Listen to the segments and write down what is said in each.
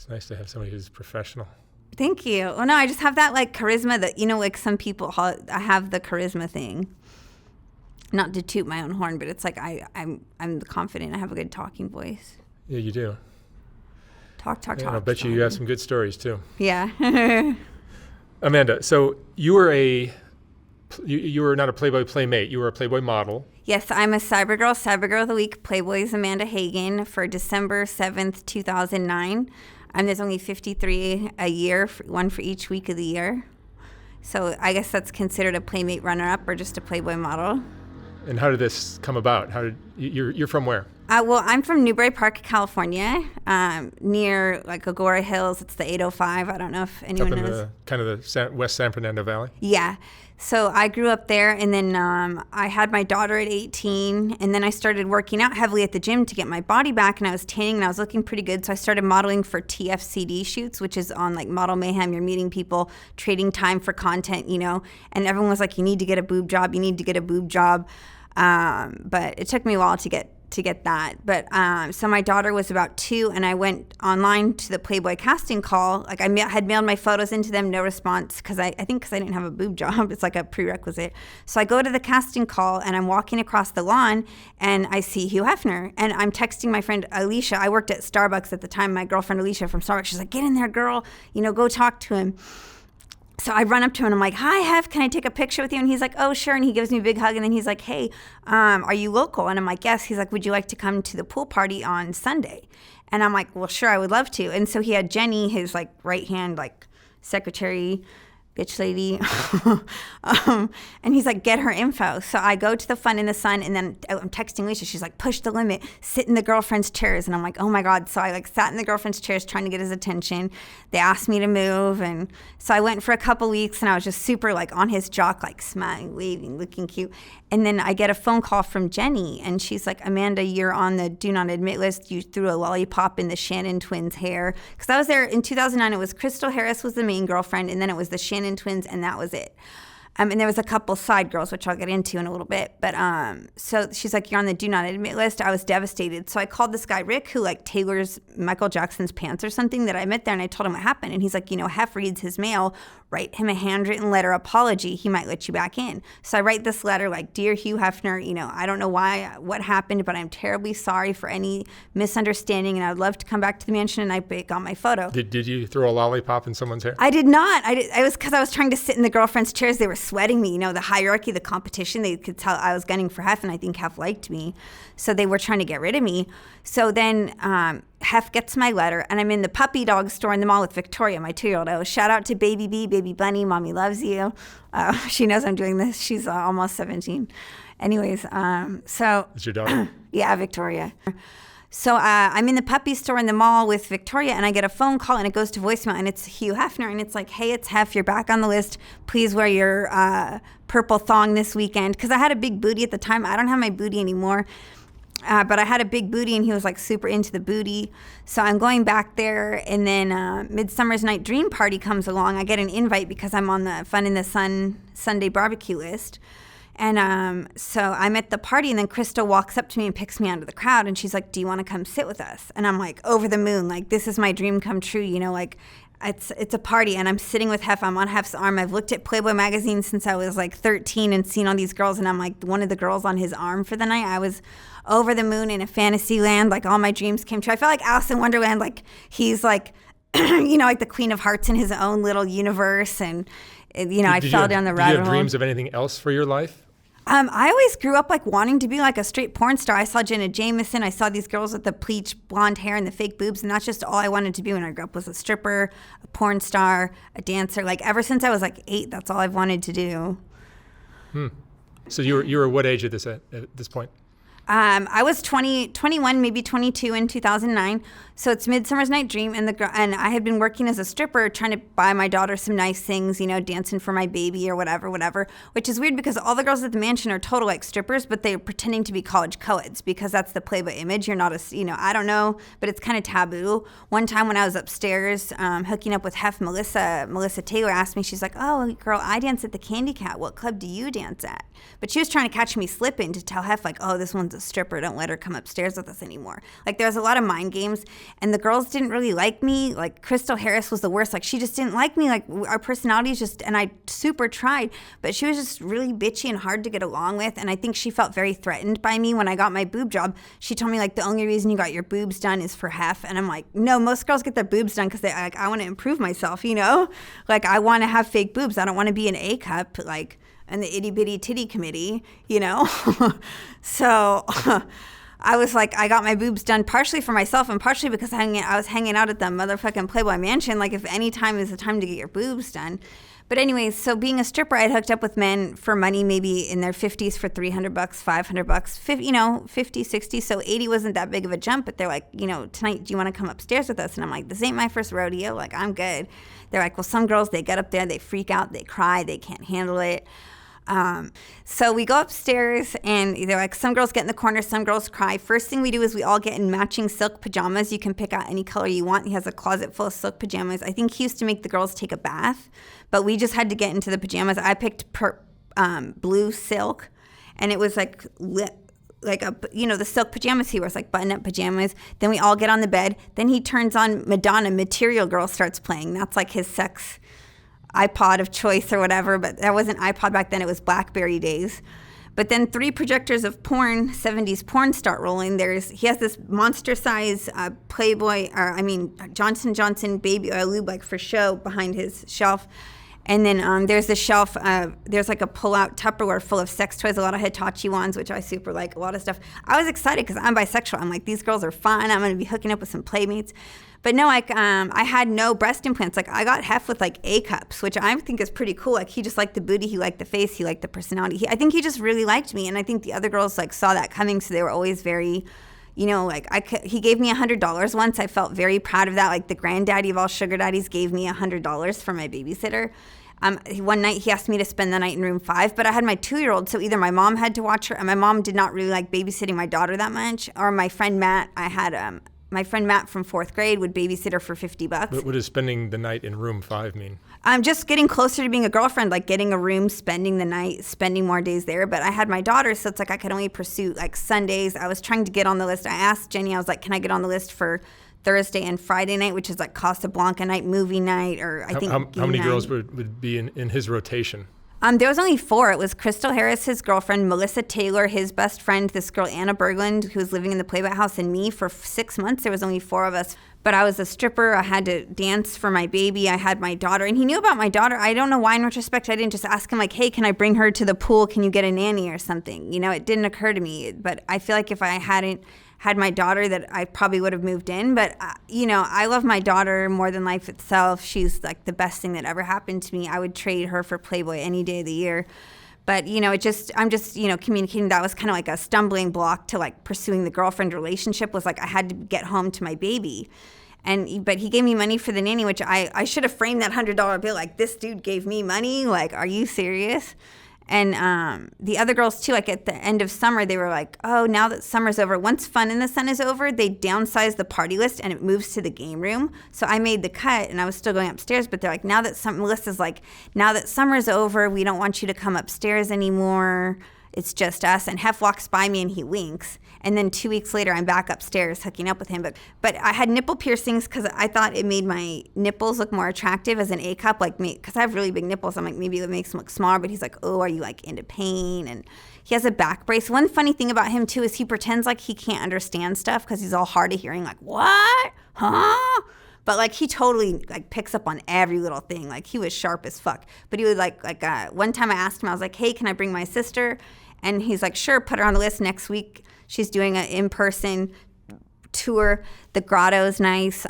It's nice to have somebody who's professional. Thank you. Well, no, I just have that like charisma that, like some people, I have the charisma thing. Not to toot my own horn, but it's like I'm confident. I have a good talking voice. Yeah, you do. Talk. I bet you have some good stories too. Yeah. Amanda, so you were not a Playboy Playmate. You were a Playboy model. Yes, I'm a Cybergirl of the Week. Playboy's Amanda Hagen for December 7th, 2009. There's only 53 a year, one for each week of the year. So I guess that's considered a Playmate runner-up or just a Playboy model. And how did this come about? You're from where? Well, I'm from Newbury Park, California, near like Agora Hills. It's the 805. I don't know if anyone knows. Up in kind of the West San Fernando Valley? Yeah. So I grew up there, and then I had my daughter at 18, and then I started working out heavily at the gym to get my body back, and I was tanning, and I was looking pretty good. So I started modeling for TFCD shoots, which is on like Model Mayhem. You're meeting people, trading time for content, and everyone was like, you need to get a boob job. But it took me a while to get that. But so my daughter was about 2, and I went online to the Playboy casting call. Like I had mailed my photos into them, no response, because I think because I didn't have a boob job. It's like a prerequisite. So I go to the casting call, and I'm walking across the lawn, and I see Hugh Hefner, and I'm texting my friend Alicia. I worked at Starbucks at the time. My girlfriend Alicia from Starbucks, she's like, get in there, girl, go talk to him. So I run up to him and I'm like, hi, Hef, can I take a picture with you? And he's like, oh, sure. And he gives me a big hug. And then he's like, hey, are you local? And I'm like, yes. He's like, would you like to come to the pool party on Sunday? And I'm like, well, sure, I would love to. And so he had Jenny, his like right hand, like secretary, bitch lady. And he's like, get her info. So I go to the Fun in the Sun, and then I'm texting Alicia. She's like, push the limit, sit in the girlfriend's chairs. And I'm like, oh my God. So I like sat in the girlfriend's chairs trying to get his attention. They asked me to move. And so I went for a couple weeks, and I was just super like on his jock, like smiling, waving, looking cute. And then I get a phone call from Jenny, and she's like, Amanda, you're on the do not admit list. You threw a lollipop in the Shannon twins' hair. Because I was there in 2009. It was Crystal Harris was the main girlfriend, and then it was the Shannon twins, and that was it. And there was a couple side girls, which I'll get into in a little bit. But so she's like, you're on the do not admit list. I was devastated. So I called this guy, Rick, who like tailors Michael Jackson's pants or something, that I met there. And I told him what happened. And he's like, Hef reads his mail. Write him a handwritten letter apology. He might let you back in. So I write this letter like, dear Hugh Hefner, I don't know what happened, but I'm terribly sorry for any misunderstanding. And I would love to come back to the mansion and I got my photo. Did you throw a lollipop in someone's hair? I did not. I was because I was trying to sit in the girlfriend's chairs. They were sweating me, the hierarchy, the competition. They could tell I was gunning for Hef, and I think Hef liked me. So they were trying to get rid of me. So then Hef gets my letter, and I'm in the puppy dog store in the mall with Victoria, my 2-year-old. Oh, shout out to Baby B, Baby Bunny, Mommy loves you. She knows I'm doing this. She's almost 17. Anyways, so. It's your daughter? Yeah, Victoria. So I'm in the puppy store in the mall with Victoria, and I get a phone call, and it goes to voicemail, and it's Hugh Hefner, and it's like, hey, it's Hef. You're back on the list. Please wear your purple thong this weekend. Because I had a big booty at the time. I don't have my booty anymore. But I had a big booty, and he was like super into the booty. So I'm going back there, and then Midsummer's Night Dream Party comes along. I get an invite because I'm on the Fun in the Sun Sunday barbecue list. And so I'm at the party, and then Crystal walks up to me and picks me out of the crowd, and she's like, do you want to come sit with us? And I'm like, over the moon, like, this is my dream come true, like, it's a party, and I'm sitting with Hef. I'm on Hef's arm. I've looked at Playboy magazine since I was like 13 and seen all these girls, and I'm like one of the girls on his arm for the night. I was over the moon in a fantasy land, like all my dreams came true. I felt like Alice in Wonderland, like he's like, like the Queen of Hearts in his own little universe, and I fell down the rabbit hole. Did you have dreams of anything else for your life? I always grew up like wanting to be like a straight porn star. I saw Jenna Jameson. I saw these girls with the bleached blonde hair and the fake boobs, and that's just all I wanted to be when I grew up, was a stripper, a porn star, a dancer. Like ever since I was like 8, that's all I've wanted to do. So you were what age at this point? I was 21, maybe 22 in 2009. So it's Midsummer's Night Dream, and I had been working as a stripper, trying to buy my daughter some nice things, dancing for my baby or whatever, which is weird because all the girls at the mansion are total like strippers, but they're pretending to be college co-eds because that's the Playboy image. You're not I don't know, but it's kind of taboo. One time when I was upstairs hooking up with Hef, Melissa Taylor asked me, she's like, oh, girl, I dance at the Candy Cat. What club do you dance at? But she was trying to catch me slipping to tell Hef like, oh, this one's a a stripper. Don't let her come upstairs with us anymore. Like, there was a lot of mind games, and the girls didn't really like me. Like, Crystal Harris was the worst. Like, she just didn't like me. Like, our personalities just, and I super tried, but she was just really bitchy and hard to get along with. And I think she felt very threatened by me when I got my boob job. She told me, like, the only reason you got your boobs done is for Hef. And I'm like, no, most girls get their boobs done because like, I want to improve myself, you know? Like, I want to have fake boobs. I don't want to be an A cup, like, in the itty bitty titty committee, you know? So I was like, I got my boobs done partially for myself and partially because I was hanging out at the motherfucking Playboy Mansion. Like, if any time is the time to get your boobs done. But anyways, so being a stripper, I'd hooked up with men for money, maybe in their 50s for $300, $500, 50, you know, 50, 60. So 80 wasn't that big of a jump, but they're like, you know, tonight, do you want to come upstairs with us? And I'm like, this ain't my first rodeo. Like, I'm good. They're like, well, some girls, they get up there, they freak out, they cry, they can't handle it. So we go upstairs and they're like, some girls get in the corner, some girls cry. First thing we do is we all get in matching silk pajamas. You can pick out any color you want. He has a closet full of silk pajamas. I think he used to make the girls take a bath, but we just had to get into the pajamas. I picked blue silk, and it was like the silk pajamas he wears, like button-up pajamas. Then we all get on the bed. Then he turns on Madonna, Material Girl starts playing. That's like his sex iPod of choice or whatever, but that wasn't iPod back then. It was BlackBerry days. But then 3 projectors of porn, 70s porn, start rolling. He has this monster size Johnson & Johnson baby oil lube, like for show, behind his shelf. And then there's the shelf. There's like a pull-out Tupperware full of sex toys, a lot of Hitachi ones, which I super like, a lot of stuff. I was excited because I'm bisexual. I'm like, these girls are fun. I'm going to be hooking up with some playmates. But no, like, I had no breast implants. Like, I got Hef with like A cups, which I think is pretty cool. Like, he just liked the booty, he liked the face, he liked the personality. I think he just really liked me, and I think the other girls like saw that coming, so they were always very, you know, like, he gave me $100 once. I felt very proud of that. Like, the granddaddy of all sugar daddies gave me $100 for my babysitter. One night he asked me to spend the night in room 5, but I had my 2-year-old, so either my mom had to watch her, and my mom did not really like babysitting my daughter that much, or my friend Matt. My friend Matt from 4th grade would babysit her for $50. What does spending the night in room 5 mean? I'm just getting closer to being a girlfriend, like getting a room, spending the night, spending more days there. But I had my daughter, so it's like I could only pursue like Sundays. I was trying to get on the list. I asked Jenny, I was like, can I get on the list for Thursday and Friday night, which is like Casablanca night, movie night, or I think how many girls would be in his rotation? There was only 4. It was Crystal Harris, his girlfriend, Melissa Taylor, his best friend, this girl Anna Berglund, who was living in the Playboy house, and me. For 6 months, there was only 4 of us. But I was a stripper. I had to dance for my baby. I had my daughter, and he knew about my daughter. I don't know why, in retrospect, I didn't just ask him like, hey, can I bring her to the pool? Can you get a nanny or something? You know, it didn't occur to me. But I feel like if I hadn't had my daughter, that I probably would have moved in. But, you know, I love my daughter more than life itself. She's like the best thing that ever happened to me. I would trade her for Playboy any day of the year. But, you know, I'm just, you know, communicating. That was kind of like a stumbling block to like pursuing the girlfriend relationship, was like I had to get home to my baby. But he gave me money for the nanny, which I should have framed that $100 bill like, this dude gave me money. Like, are you serious? And the other girls too, like at the end of summer, they were like, oh, now that summer's over, once Fun in the Sun is over, they downsize the party list and it moves to the game room. So I made the cut and I was still going upstairs, but they're like, Melissa's like, now that summer's over, we don't want you to come upstairs anymore. It's just us. And Hef walks by me and he winks. And then 2 weeks later, I'm back upstairs hooking up with him. But I had nipple piercings because I thought it made my nipples look more attractive as an A cup, like me, because I have really big nipples. I'm like, maybe it makes them look smaller. But he's like, oh, are you like into pain? And he has a back brace. One funny thing about him too is he pretends like he can't understand stuff because he's all hard of hearing, like, what? Huh? But like he totally like picks up on every little thing. Like he was sharp as fuck. But he would like one time I asked him, I was like, hey, can I bring my sister? And he's like, sure, put her on the list next week. She's doing an in-person tour. The grotto's nice.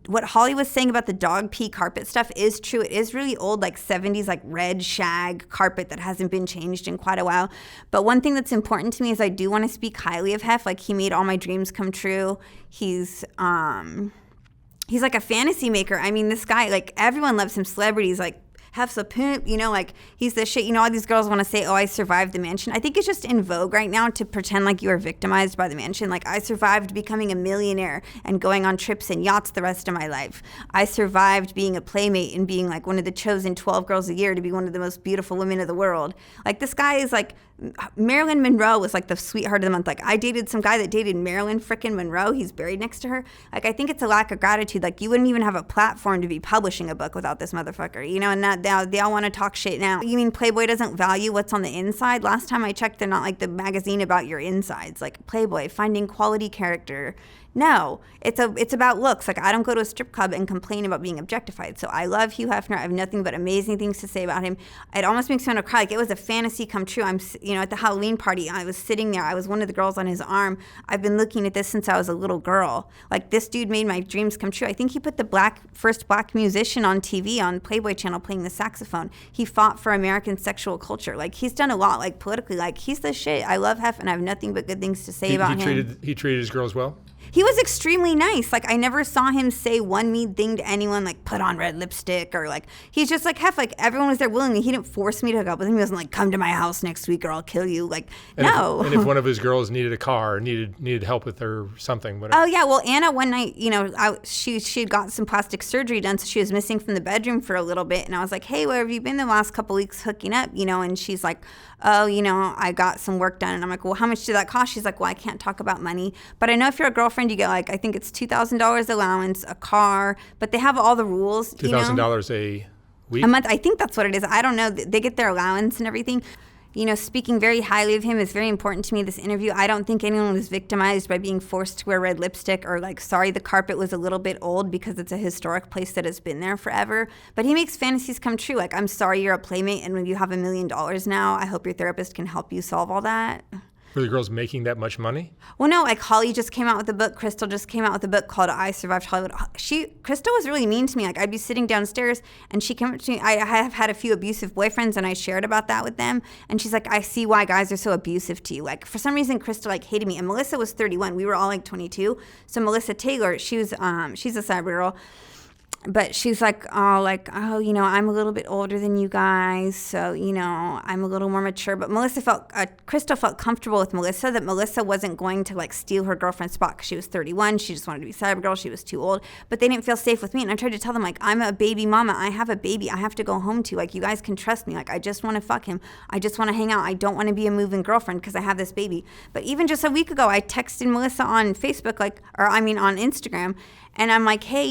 What Holly was saying about the dog pee carpet stuff is true. It is really old, like 70s, like red shag carpet that hasn't been changed in quite a while. But one thing that's important to me is I do want to speak highly of Hef. Like he made all my dreams come true. He's like a fantasy maker. I mean, this guy, like everyone loves him. Celebrities, like Hef's a pimp, you know, like he's the shit. You know, all these girls want to say, oh, I survived the mansion. I think it's just in vogue right now to pretend like you were victimized by the mansion. Like I survived becoming a millionaire and going on trips and yachts the rest of my life. I survived being a playmate and being like one of the chosen 12 girls a year to be one of the most beautiful women of the world. Like this guy is like Marilyn Monroe was like the sweetheart of the month. Like I dated some guy that dated Marilyn frickin' Monroe. He's buried next to her. Like I think it's a lack of gratitude. Like you wouldn't even have a platform to be publishing a book without this motherfucker, you know, and that they all want to talk shit now. You mean Playboy doesn't value what's on the inside? Last time I checked, they're not like the magazine about your insides. Like Playboy, finding quality character. No, it's about looks. Like I don't go to a strip club and complain about being objectified. So I love Hugh Hefner. I have nothing but amazing things to say about him. It almost makes me want to cry. Like it was a fantasy come true. At the Halloween party, I was sitting there. I was one of the girls on his arm. I've been looking at this since I was a little girl. Like this dude made my dreams come true. I think he put the first black musician on TV on Playboy Channel playing the saxophone. He fought for American sexual culture. Like he's done a lot, like politically. Like he's the shit. I love Hef, and I have nothing but good things to say about him. He treated his girls well? He was extremely nice. Like, I never saw him say one mean thing to anyone, like, put on red lipstick, or, like, he's just like, Hef, like, everyone was there willingly. He didn't force me to hook up with him. He wasn't like, come to my house next week or I'll kill you. Like, no. And if one of his girls needed a car, needed help with her something, whatever. Oh, yeah. Well, Anna, one night, she had got some plastic surgery done, so she was missing from the bedroom for a little bit. And I was like, hey, where have you been the last couple weeks hooking up? And she's like, oh, I got some work done. And I'm like, well, how much did that cost? She's like, well, I can't talk about money. But I know if you're a girlfriend, you get like, I think it's $2,000 allowance, a car, but they have all the rules. $2,000 a week? A month. I think that's what it is. I don't know. They get their allowance and everything. Speaking very highly of him is very important to me, this interview. I don't think anyone was victimized by being forced to wear red lipstick or like, sorry, the carpet was a little bit old because it's a historic place that has been there forever. But he makes fantasies come true. Like, I'm sorry you're a playmate and when you have $1 million now, I hope your therapist can help you solve all that. Were the girls making that much money? Well, no, like Holly just came out with a book. Crystal just came out with a book called I Survived Hollywood. Crystal was really mean to me. Like I'd be sitting downstairs and she came up to me. I have had a few abusive boyfriends and I shared about that with them. And she's like, I see why guys are so abusive to you. Like for some reason, Crystal like hated me. And Melissa was 31. We were all like 22. So Melissa Taylor, she's a cyber girl. But she's like, I'm a little bit older than you guys, so, I'm a little more mature. But Crystal felt comfortable with Melissa, that Melissa wasn't going to, like, steal her girlfriend's spot because she was 31. She just wanted to be cyber girl. She was too old. But they didn't feel safe with me. And I tried to tell them, like, I'm a baby mama. I have a baby I have to go home to. Like, you guys can trust me. Like, I just want to fuck him. I just want to hang out. I don't want to be a moving girlfriend because I have this baby. But even just a week ago, I texted Melissa on Facebook, on Instagram. And I'm like, hey,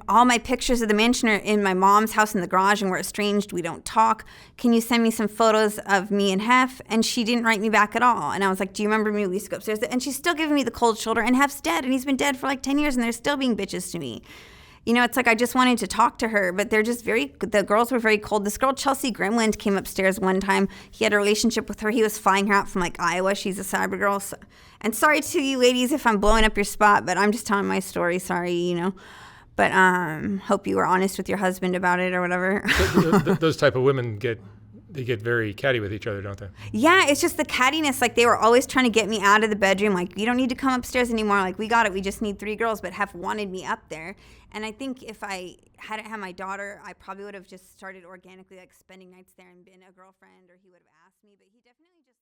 all my pictures of the mansion are in my mom's house in the garage and we're estranged. We don't talk. Can you send me some photos of me and Hef? And she didn't write me back at all. And I was like, do you remember me? We used to go upstairs. And she's still giving me the cold shoulder. And Hef's dead. And he's been dead for like 10 years and they're still being bitches to me. It's like I just wanted to talk to her, but the girls were very cold. This girl, Chelsea Grimland, came upstairs one time. He had a relationship with her. He was flying her out from like Iowa. She's a cyber girl. So, and sorry to you ladies if I'm blowing up your spot, but I'm just telling my story. Sorry, But hope you were honest with your husband about it or whatever. Those type of women get very catty with each other, don't they? Yeah, it's just the cattiness. Like they were always trying to get me out of the bedroom. Like, you don't need to come upstairs anymore. Like, we got it. We just need 3 girls. But Hef wanted me up there. And I think if I hadn't had my daughter, I probably would have just started organically like spending nights there and been a girlfriend, or he would have asked me. But he definitely just